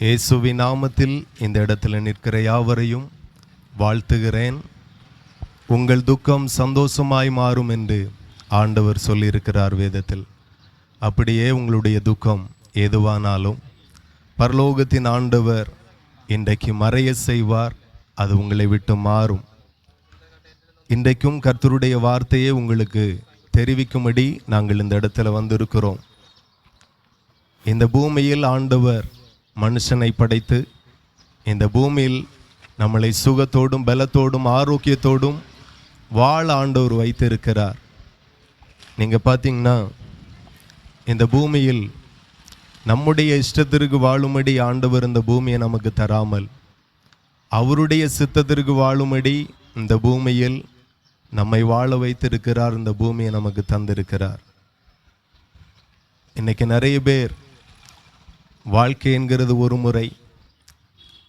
இயேசுவின் நாமத்தில் இந்த இடத்துல நிற்கிற யாவரையும் வாழ்த்துகிறேன். உங்கள் துக்கம் சந்தோஷமாய் மாறும் என்று ஆண்டவர் சொல்லியிருக்கிறார் வேதத்தில். அப்படியே உங்களுடைய துக்கம் எதுவானாலும் பரலோகத்தின் ஆண்டவர் இன்றைக்கு மறைய செய்வார். அது உங்களை விட்டு மாறும். இன்றைக்கும் கர்த்தருடைய வார்த்தையை உங்களுக்கு தெரிவிக்கும்படி நாங்கள் இந்த இடத்துல வந்திருக்கிறோம். இந்த பூமியில் ஆண்டவர் மனுஷனை படைத்து இந்த பூமியில் நம்மளை சுகத்தோடும் பலத்தோடும் ஆரோக்கியத்தோடும் வாழ ஆண்டவர் வைத்திருக்கிறார். நீங்கள் பார்த்தீங்கன்னா இந்த பூமியில் நம்முடைய இஷ்டத்திற்கு வாழும்படி ஆண்டவர் இந்த பூமியை நமக்கு தராமல் அவருடைய சித்தத்திற்கு வாழும்படி இந்த பூமியில் நம்மை வாழ வைத்திருக்கிறார். இந்த பூமியை நமக்கு தந்திருக்கிறார். இன்னைக்கு நிறைய பேர் வாழ்க்கை என்கிறது ஒரு முறை,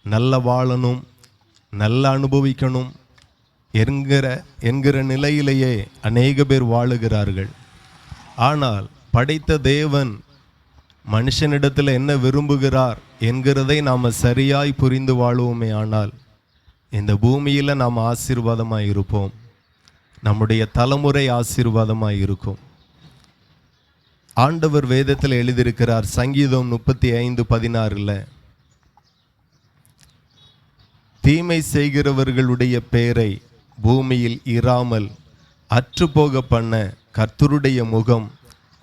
நல்ல வாழணும், நல்ல அனுபவிக்கணும் என்கிற நிலையிலேயே அநேக பேர் வாழுகிறார்கள். ஆனால் படைத்த தேவன் மனுஷனிடத்தில் என்ன விரும்புகிறார் என்கிறதை நாம் சரியாய் புரிந்து வாழுவோமே ஆனால் இந்த பூமியில் நாம் ஆசீர்வாதமாக இருப்போம். நம்முடைய தலைமுறை ஆசீர்வாதமாக இருக்கும். ஆண்டவர் வேதத்தில் எழுதியிருக்கிறார். சங்கீதம் 35:16 தீமை செய்கிறவர்களுடைய பெயரை பூமியில் இராமல் அற்றுப்போக பண்ண கர்த்தருடைய முகம்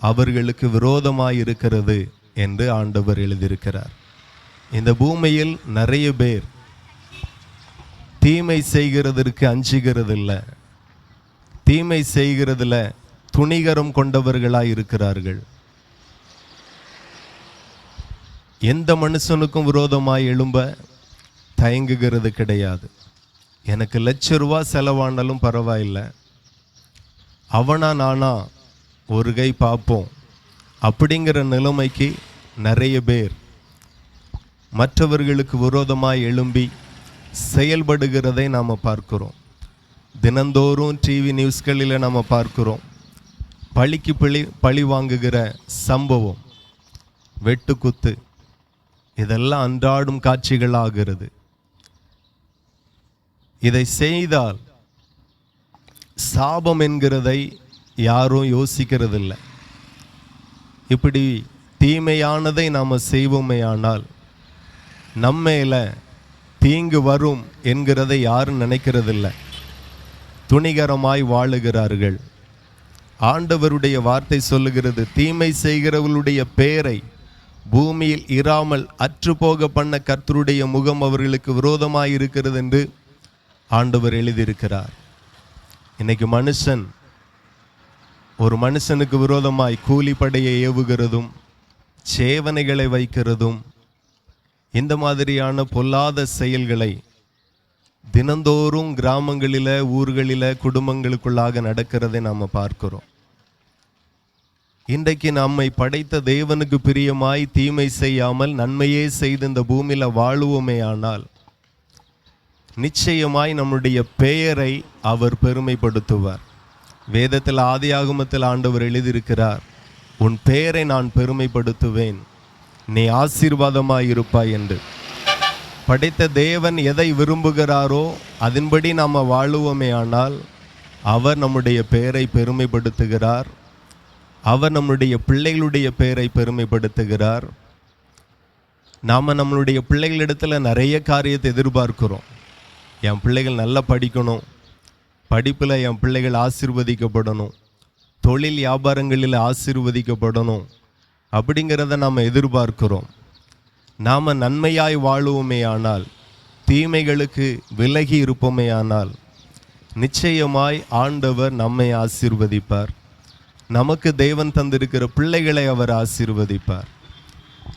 அவர்களுக்கு விரோதமாயிருக்கிறது என்று ஆண்டவர் எழுதியிருக்கிறார். இந்த பூமியில் நிறைய பேர் தீமை செய்கிறதற்கு அஞ்சுகிறதில்லை, தீமை செய்கிறதுல துணிகரம் கொண்டவர்களாய் இருக்கிறார்கள். எந்த மனுஷனுக்கும் விரோதமாய் எழும்ப தயங்குகிறது கிடையாது. எனக்கு ₹1,00,000 செலவானாலும் பரவாயில்லை, அவனா நானா ஒரு கை பார்ப்போம் அப்படிங்கிற நிலைமைக்கு நிறைய பேர் மற்றவர்களுக்கு விரோதமாய் எழும்பி செயல்படுகிறதை நாம் பார்க்கிறோம். தினந்தோறும் டிவி நியூஸ்களில் நாம் பார்க்கிறோம். பழிக்கு பழி வாங்குகிற சம்பவம், வெட்டுக்குத்து, இதெல்லாம் அன்றாடும் காட்சிகளாகிறது. இதை செய்தால் சாபம் என்கிறதை யாரும் யோசிக்கிறதில்லை. இப்படி தீமையானதை நாம் செய்வோமே ஆனால் நம்மேல தீங்கு வரும் என்கிறதை யாரும் நினைக்கிறதில்லை. துணிகரமாய் வாழுகிறார்கள். ஆண்டவருடைய வார்த்தை சொல்லுகிறது, தீமை செய்கிறவர்களுடைய பெயரை பூமியில் இராமல் அற்றுப்போக பண்ண கர்த்தருடைய முகம் அவர்களுக்கு விரோதமாய் இருக்கிறது என்று ஆண்டவர் எழுதியிருக்கிறார். இன்னைக்கு ஒரு மனுஷனுக்கு விரோதமாய் கூலிப்படையை ஏவுகிறதும் சேவனைகளை வைக்கிறதும் இந்த மாதிரியான பொல்லாத செயல்களை தினந்தோறும் கிராமங்களில் ஊர்களில் குடும்பங்களுக்குள்ளாக நடக்கிறதை நாம் பார்க்கிறோம். இன்றைக்கு நம்மை படைத்த தேவனுக்கு பிரியமாய் தீமை செய்யாமல் நன்மையே செய்து இந்த பூமியில் வாழுவோமே ஆனால் நிச்சயமாய் நம்முடைய பெயரை அவர் பெருமைப்படுத்துவார். வேதத்தில் ஆதியாகமத்தில் ஆண்டவர் எழுதியிருக்கிறார், உன் பெயரை நான் பெருமைப்படுத்துவேன், நீ ஆசீர்வாதமாய் இருப்பாய் என்று. படைத்த தேவன் எதை விரும்புகிறாரோ அதன்படி நாம் வாழுவோமே ஆனால் அவர் நம்முடைய பெயரை பெருமைப்படுத்துகிறார். அவர் நம்முடைய பிள்ளைகளுடைய பெயரை பெருமைப்படுத்துகிறார். நாம் நம்மளுடைய பிள்ளைகளிடத்தில் நிறைய காரியத்தை எதிர்பார்க்கிறோம். என் பிள்ளைகள் நல்லா படிக்கணும், படிப்பில் என் பிள்ளைகள் ஆசீர்வதிக்கப்படணும், தொழில் வியாபாரங்களில் ஆசீர்வதிக்கப்படணும் அப்படிங்கிறத நாம் எதிர்பார்க்கிறோம். நாம் நன்மையாய் வாழுவோமே ஆனால் தீமைகளுக்கு விலகி இருப்போமே ஆனால் நிச்சயமாய் ஆண்டவர் நம்மை ஆசீர்வதிப்பார். நமக்கு தேவன் தந்திருக்கிற பிள்ளைகளை அவர் ஆசீர்வதிப்பார்.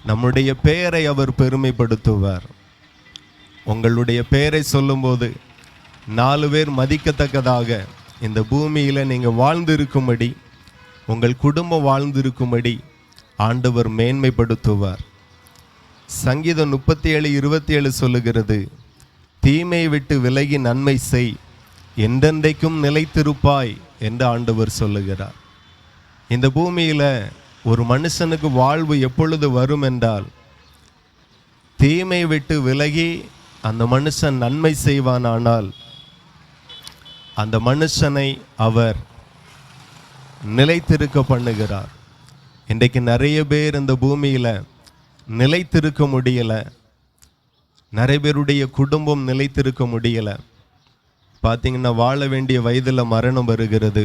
நம்முடைய பெயரை அவர் பெருமைப்படுத்துவார். உங்களுடைய பெயரை சொல்லும்போது 4 பேர் மதிக்கத்தக்கதாக இந்த பூமியில் நீங்கள் வாழ்ந்திருக்கும்படி, உங்கள் குடும்பம் வாழ்ந்திருக்கும்படி ஆண்டவர் மேன்மைப்படுத்துவார். சங்கீதம் 37:27 சொல்லுகிறது, தீமையை விட்டு விலகி நன்மை செய், என்றென்றைக்கும் நிலைத்திருப்பாய் என்று ஆண்டவர் சொல்லுகிறார். இந்த பூமியில் ஒரு மனுஷனுக்கு வாழ்வு எப்பொழுது வரும் என்றால் தீமை விட்டு விலகி அந்த மனுஷன் நன்மை செய்வானானால் அந்த மனுஷனை அவர் நிலைத்திருக்க பண்ணுகிறார். இன்றைக்கு நிறைய பேர் இந்த பூமியில் நிலைத்திருக்க முடியலை. நிறைய பேருடைய குடும்பம் நிலைத்திருக்க முடியலை. பார்த்தீங்கன்னா வாழ வேண்டிய வயதில் மரணம் வருகிறது,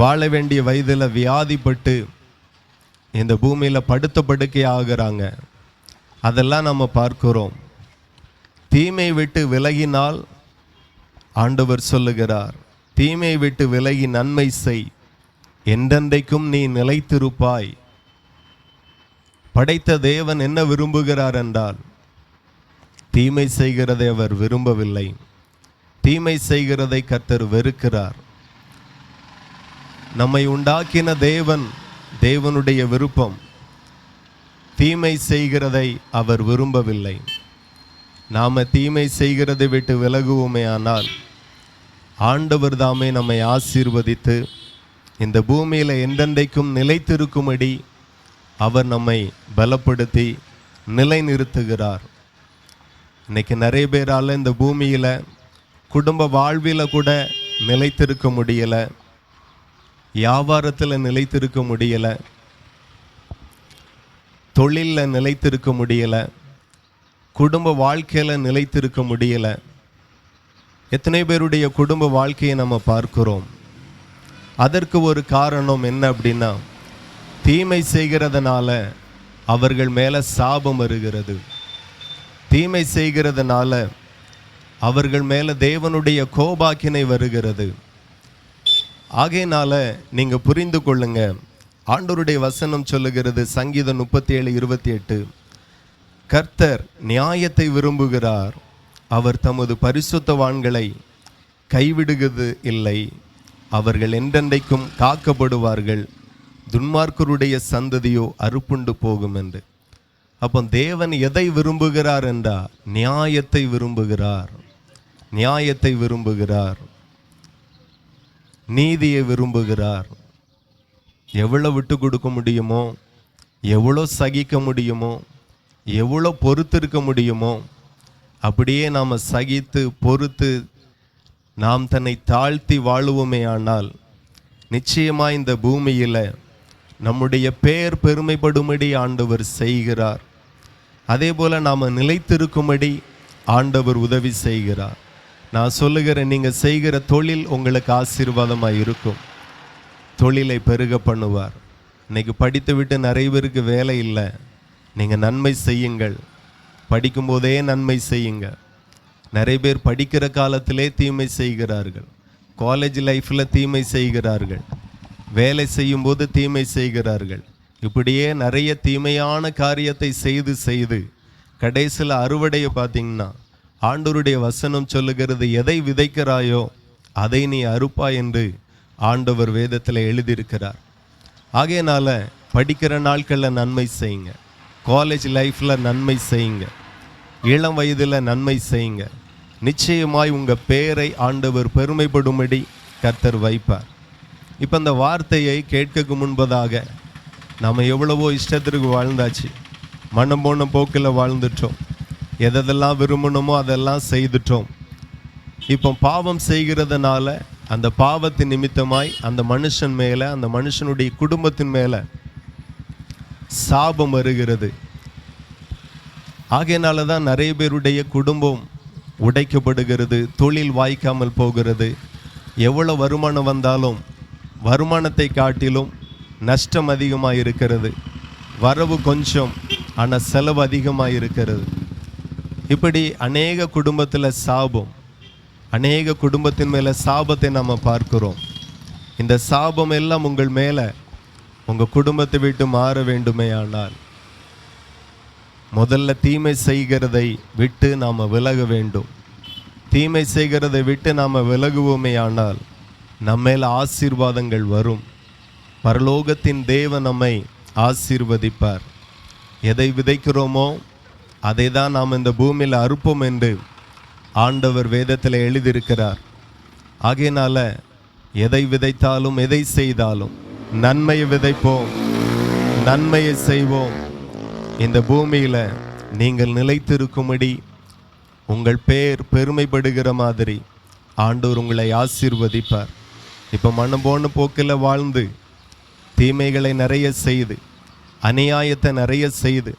வாழ வேண்டிய வயதில் வியாதிப்பட்டு இந்த பூமியில் படுத்த படுக்கை ஆகிறாங்க. அதெல்லாம் நம்ம பார்க்கிறோம். தீமை விட்டு விலகினால் ஆண்டவர் சொல்லுகிறார், தீமை விட்டு விலகி நன்மை செய், என்றென்றைக்கும் நீ நிலைத்திருப்பாய். படைத்த தேவன் என்ன விரும்புகிறார் என்றால், தீமை செய்கிறதை அவர் விரும்பவில்லை. தீமை செய்கிறதை கர்த்தர் வெறுக்கிறார். நம்மை உண்டாக்கின தேவனுடைய விருப்பம் தீமை செய்கிறதை அவர் விரும்பவில்லை. நாம் தீமை செய்கிறதை விட்டு விலகுவோமே ஆனால் ஆண்டவர் தாமே நம்மை ஆசீர்வதித்து இந்த பூமியில் என்றென்றைக்கும் நிலைத்திருக்கும்படி அவர் நம்மை பலப்படுத்தி நிலைநிறுத்துகிறார். இன்னைக்கு நிறைய பேரால் இந்த பூமியில் குடும்ப வாழ்வில் கூட நிலைத்திருக்க முடியலை, வியாபாரத்தில் நிலைத்திருக்க முடியலை, தொழிலில் நிலைத்திருக்க முடியலை, குடும்ப வாழ்க்கையில் நிலைத்திருக்க முடியலை. எத்தனை பேருடைய குடும்ப வாழ்க்கையை நம்ம பார்க்கிறோம். அதற்கு ஒரு காரணம் என்ன அப்படின்னா, தீமை செய்கிறதுனால அவர்கள் மேலே சாபம் வருகிறது. தீமை செய்கிறதுனால அவர்கள் மேலே தேவனுடைய கோபாக்கினை வருகிறது. ஆகையினால நீங்கள் புரிந்து கொள்ளுங்க, ஆண்டவருடைய வசனம் சொல்லுகிறது, சங்கீதம் 37:28, கர்த்தர் நியாயத்தை விரும்புகிறார், அவர் தமது பரிசுத்தவான்களை கைவிடுகிறது இல்லை, அவர்கள் என்றென்றைக்கும் காக்கப்படுவார்கள், துன்மார்க்கருடைய சந்ததியோ அறுப்புண்டு போகும் என்று. அப்போ தேவன் எதை விரும்புகிறார் என்றால் நியாயத்தை விரும்புகிறார், நியாயத்தை விரும்புகிறார், நீதியை விரும்புகிறார். எவ்வளோ விட்டு கொடுக்க முடியுமோ, எவ்வளோ சகிக்க முடியுமோ, எவ்வளோ பொறுத்திருக்க முடியுமோ அப்படியே நாம் சகித்து பொறுத்து நாம் தன்னை தாழ்த்தி வாழுவோமே ஆனால் நிச்சயமாக இந்த பூமியில் நம்முடைய பெயர் பெருமைப்படும்படி ஆண்டவர் செய்கிறார். அதே போல் நாம் நிலைத்திருக்கும்படி ஆண்டவர் உதவி செய்கிறார். நான் சொல்லுகிறேன், நீங்கள் செய்கிற தொழில் உங்களுக்கு ஆசீர்வாதமாக இருக்கும், தொழிலை பெருக பண்ணுவார். இன்னைக்கு படித்து விட்டு நிறைய பேருக்கு வேலை இல்லை. நீங்கள் நன்மை செய்யுங்கள், படிக்கும்போதே நன்மை செய்யுங்க. நிறைய பேர் படிக்கிற காலத்திலே தீமை செய்கிறார்கள், காலேஜ் லைஃப்பில் தீமை செய்கிறார்கள், வேலை செய்யும்போது தீமை செய்கிறார்கள். இப்படியே நிறைய தீமையான காரியத்தை செய்து செய்து கடைசியில் அறுவடையை பார்த்தீங்கன்னா ஆண்டவருடைய வசனம் சொல்லுகிறது, எதை விதைக்கிறாயோ அதை நீ அறுப்பாய் என்று ஆண்டவர் வேதத்தில் எழுதியிருக்கிறார். ஆகையினால படிக்கிற நாட்களில் நன்மை செய்யுங்க, காலேஜ் லைஃப்பில் நன்மை செய்யுங்க, இளம் வயதில் நன்மை செய்யுங்க. நிச்சயமாய் உங்கள் பேரை ஆண்டவர் பெருமைப்படும்படி கர்த்தர் வைப்பார். இப்போ இந்த வார்த்தையை கேட்கக்கு முன்பதாக நம்ம எவ்வளவோ இஷ்டத்திற்கு வாழ்ந்தாச்சு, மனம் போன போக்கில் வாழ்ந்துட்டோம், எதெல்லாம் விரும்பணுமோ அதெல்லாம் செய்துட்டோம். இப்போ பாவம் செய்கிறதுனால அந்த பாவத்தின் நிமித்தமாய் அந்த மனுஷன் மேலே, அந்த மனுஷனுடைய குடும்பத்தின் மேலே சாபம் வருகிறது. ஆகையினால தான் நிறைய பேருடைய குடும்பம் உடைக்கப்படுகிறது, தொழில் வாய்க்காமல் போகிறது. எவ்வளோ வருமானம் வந்தாலும் வருமானத்தை காட்டிலும் நஷ்டம் அதிகமாக இருக்கிறது, வரவு கொஞ்சம் ஆனால் செலவு அதிகமாக இருக்கிறது. இப்படி அநேக குடும்பத்தில் சாபம், அநேக குடும்பத்தின் மேலே சாபத்தை நம்ம பார்க்கிறோம். இந்த சாபம் எல்லாம் உங்கள் மேலே, உங்கள் குடும்பத்தை விட்டு மாற வேண்டுமே ஆனால் முதல்ல தீமை செய்கிறதை விட்டு நாம் விலக வேண்டும். தீமை செய்கிறதை விட்டு நாம் விலகுவோமே ஆனால் நம்மேல் ஆசீர்வாதங்கள் வரும். பரலோகத்தின் தேவன் நம்மை ஆசீர்வதிப்பார். எதை விதைக்கிறோமோ அதை தான் நாம் இந்த பூமியில் அறுப்போம் என்று ஆண்டவர் வேதத்தில் எழுதியிருக்கிறார். ஆகையினால எதை விதைத்தாலும் எதை செய்தாலும் நன்மையை விதைப்போம், நன்மையை செய்வோம். இந்த பூமியில் நீங்கள் நிலைத்திருக்கும்படி உங்கள் பேர் பெருமைப்படுகிற மாதிரி ஆண்டவர் உங்களை ஆசீர்வதிப்பார். இப்போ மனம் போன போக்கில் வாழ்ந்து தீமைகளை நிறைய செய்து அநியாயத்தை நிறைய செய்து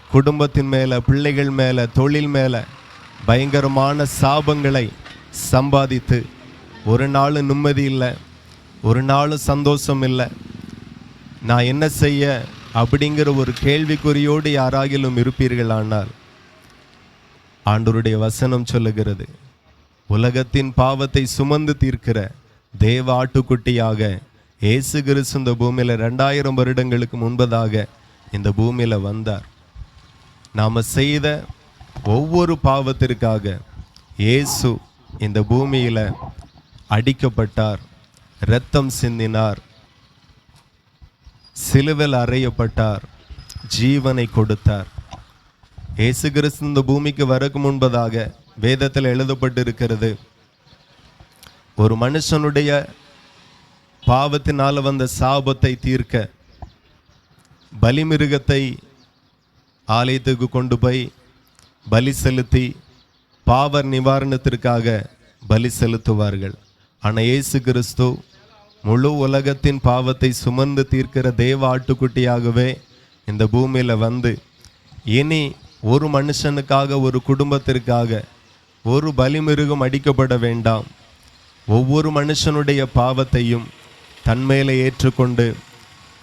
குடும்பத்தின் மேலே, பிள்ளைகள் மேலே, தொழில் மேலே பயங்கரமான சாபங்களை சம்பாதித்து ஒரு நாள் நிம்மதி இல்லை, ஒரு நாள் சந்தோஷம் இல்லை, நான் என்ன செய்ய அப்படிங்கிற ஒரு கேள்விக்குறியோடு யாராகிலும் இருப்பீர்களானால் ஆண்டவருடைய வசனம் சொல்லுகிறது, உலகத்தின் பாவத்தை சுமந்து தீர்க்கிற தேவ ஆட்டுக்குட்டியாக இயேசு கிறிஸ்து இந்த பூமியில் 2000 வருடங்களுக்கு முன்பதாக இந்த பூமியில் வந்தார். நாம் செய்த ஒவ்வொரு பாவத்திற்காக இயேசு இந்த பூமியில் அடிக்கப்பட்டார், இரத்தம் சிந்தினார், சிலுவையில் அறையப்பட்டார், ஜீவனை கொடுத்தார். இயேசு கிறிஸ்து இந்த பூமிக்கு வரக்கு முன்பதாக வேதத்தில் எழுதப்பட்டிருக்கிறது, ஒரு மனுஷனுடைய பாவத்தினால் வந்த சாபத்தை தீர்க்க பலிமிருகத்தை ஆலயத்துக்கு கொண்டு போய் பலி செலுத்தி பாவ நிவாரணத்திற்காக பலி செலுத்துவார்கள். ஆனால் இயேசு கிறிஸ்து முழு உலகத்தின் பாவத்தை சுமந்து தீர்க்கிற தேவ ஆட்டுக்குட்டியாகவே இந்த பூமியில் வந்து இனி ஒரு மனுஷனுக்காக, ஒரு குடும்பத்திற்காக ஒரு பலிமிருகம் அடிக்கப்பட வேண்டாம், ஒவ்வொரு மனுஷனுடைய பாவத்தையும் தன்மேலே ஏற்றுக்கொண்டு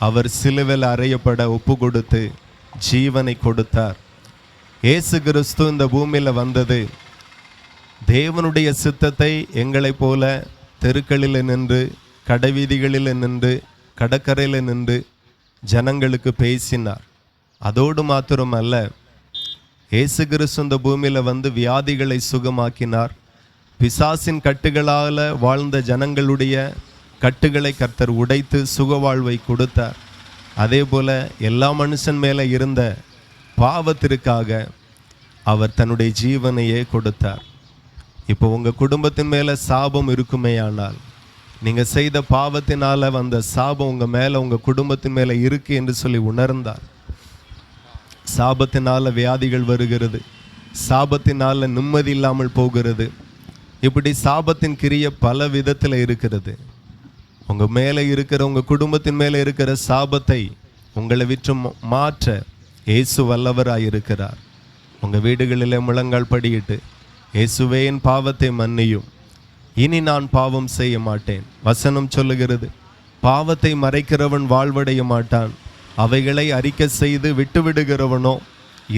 அவர் சிலுவையில் அறையப்பட ஒப்பு கொடுத்து ஜீவனை கொடுத்தார். இயேசு கிறிஸ்து இந்த பூமியில் வந்தது தேவனுடைய சித்தத்தை எங்களைப் போல தெருக்களில் நின்று, கடைவீதிகளில் நின்று, கடற்கரையில் நின்று ஜனங்களுக்கு பேசினார். அதோடு மாத்திரமல்ல, இயேசு கிறிஸ்து இந்த பூமியில் வந்து வியாதிகளை சுகமாக்கினார். பிசாசின் கட்டுகளால் வாழ்ந்த ஜனங்களுடைய கட்டுகளை கர்த்தர் உடைத்து சுகவாழ்வை கொடுத்தார். அதே போல் எல்லா மனுஷன் மேலே இருந்த பாவத்திற்காக அவர் தன்னுடைய ஜீவனையே கொடுத்தார். இப்போ உங்கள் குடும்பத்தின் மேலே சாபம் இருக்குமேயானால், நீங்கள் செய்த பாவத்தினால் வந்த சாபம் உங்கள் மேலே, உங்கள் குடும்பத்தின் மேலே இருக்குது என்று சொல்லி உணர்ந்தார். சாபத்தினால் வியாதிகள் வருகிறது, சாபத்தினால் நிம்மதி இல்லாமல் போகிறது. இப்படி சாபத்தின் கிரிய பல விதத்தில் இருக்கிறது. உங்கள் மேலே இருக்கிற, உங்கள் குடும்பத்தின் மேலே இருக்கிற சாபத்தை உங்களை விற்று மாற்ற இயேசு வல்லவராய் இருக்கிறார். உங்கள் வீடுகளிலே முழங்கால் படியிட்டு, இயேசுவே என் பாவத்தை மன்னியும், இனி நான் பாவம் செய்ய மாட்டேன். வசனம் சொல்லுகிறது, பாவத்தை மறைக்கிறவன் வாழ்வடைய மாட்டான், அவைகளை அறிக்கை செய்து விட்டுவிடுகிறவனோ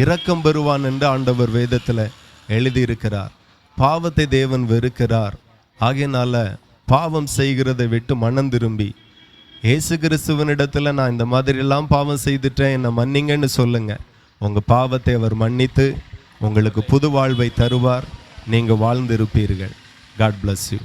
இரக்கம் பெறுவான் என்று ஆண்டவர் வேதத்தில் எழுதியிருக்கிறார். பாவத்தை தேவன் வெறுக்கிறார். ஆகையினால பாவம் செய்கிறதை விட்டு மனம் திரும்பி இயேசு கிறிஸ்துவனிடத்தில் நான் இந்த மாதிரிலாம் பாவம் செய்துட்டேன், என்னை மன்னிங்கன்னு சொல்லுங்க. உங்கள் பாவத்தை அவர் மன்னித்து உங்களுக்கு புது வாழ்வை தருவார். நீங்கள் வாழ்ந்திருப்பீர்கள். God bless you.